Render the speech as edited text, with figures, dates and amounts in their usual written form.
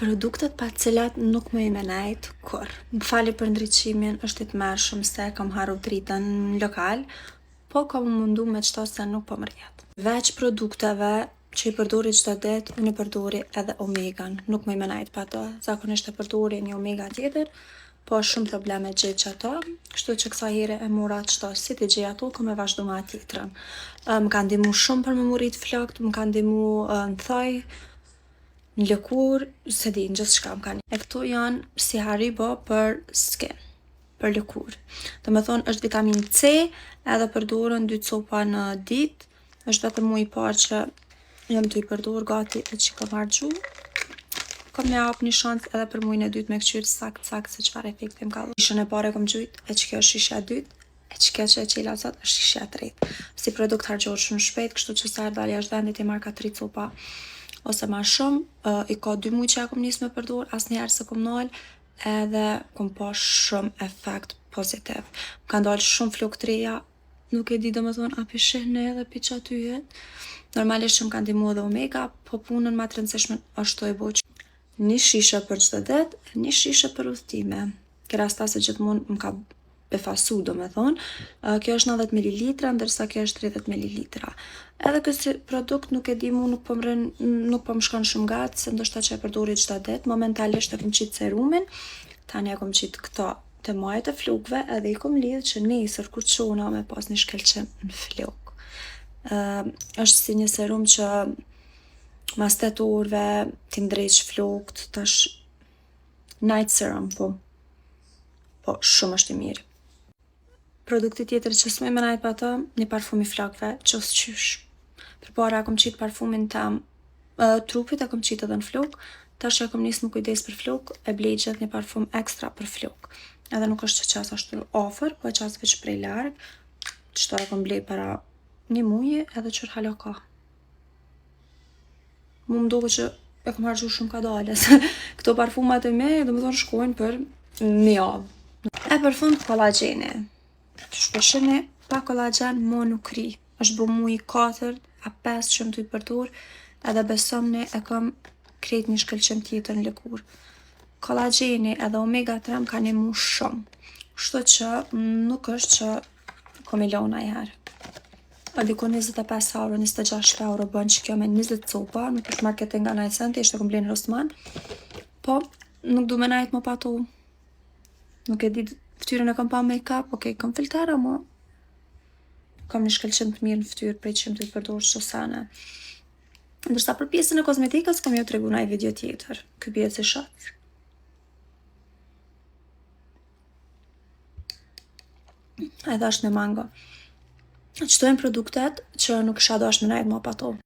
Produktet pa cilat nuk më i menajt kur. Më fali për ndryqimin, është i tmerrshëm se kam harru dritën n'lokal, po kam mundu me qto se nuk po më rrjedh. Veç produkteve që i përdori çdo ditë, unë i përdori edhe Omegan. Nuk më i menajt pa to. Zakonisht e përdori një Omega tjetër, po shumë probleme gjej qëto, kështu që kësa here e mora qëto, si t'i gjej ato, kom e vazhdu me atë tjetrën. Më ka ndihmu shumë për me mu rrit flokt, më ka ndihmu n'thoj, në lëkur, se di, në gjithë shka më kanë. E këto janë si Haribo për skin, për lëkur. Do me thonë është vitamin C, edhe përdorën 2 copa në ditë, është vetëm mu i parë që jam t'u i përdorë gati e që kam harxhu. Kom me hap një shans edhe për muajin e dytë me kqyr sakt se çfarë efekti më ka dhënë. Shishën e parë e kom gjujt, e që kjo është shisha e dytë, e që kjo që e qela sot është shisha e tretë. Si produkt harxhohet shumë shpejt, kështu që sa herë dalë jashtë vendit i marr ka 3 copa ose ma shumë. I ka 2 muaj që ja kom nis me përdor, asnjëherë se kom nal, edhe kom pa shumë efekt pozitiv. Më kanë dalë shumë flokë t'reja, nuk e di domethënë a pi shihni edhe pi qatyjet. Normalisht që më kanë ndihmu edhe Omega, po punën ma të rëndësishme është to i bo një shishe për çdo ditë, një shishe për udhëtime. Ke rasta se gjithmonë më ka befasu domethënë. Kjo është 90 ml, ndërsa kjo është 30 ml. Edhe ky si produkt nuk e di mu, nuk po më shkon shumë gat, se ndoshta që e përdori çdo ditë. Momentalisht e kom qit serumin, tani e kom qit këto të majët e flokëve, edhe i kom lidh që nesër kur çona me pas një shkëlqim në flokë. Është si një serum që mas 8 orëve ti ndreq flokt, tash night serum, po shumë është i mirë. Produkti tjetër që s'më menajt pa to, një parfum i flokëve, qos qysh. Përpara kom qit parfumin tem trupit, e kom qit edhe në flokë, tash e kom nis më kujdes për flokë, e blej gjithë një parfum ekstra për flokë. Edhe nuk është që qas ashtu afër, po e qas veç prej larg, qëto e kom blej para një muji edhe qër hala ka. Mu m'doket që e kom harxhu shumë kadale, se këto parfumat e mi, domethënë shkojnë për një javë. E për fund kollagjeni. Shpeshini, pa kollagjen mo nuk ri. Është bo muji 4 a 5 që më t'u i përdor, edhe besomni e kam krejt një shkëlqim tjetër në lëkur. Kollagjeni edhe Omega 3 më ka ndihmu shumë. Kështu që nuk është që kom i la najher. A diku 25 euro, 26 euro bën që kjo me 20 copa, nuk është marketing nga najt centi, ishte kom blenë Rosman. Po, nuk du me najt më pa to. Nuk e di, ftyrën e kom pa make-up, okej, kom filter, ama kam një shkëlqim të mirë në ftyrë prej që më të i përdor çdo sene. Ndërsa për pjesën e kozmetikës, kom jo t'regu naj video tjetër. Ky bie si shok. Edhe është me mango. Qëto janë produktet që nuk isha dash me najt më pa to.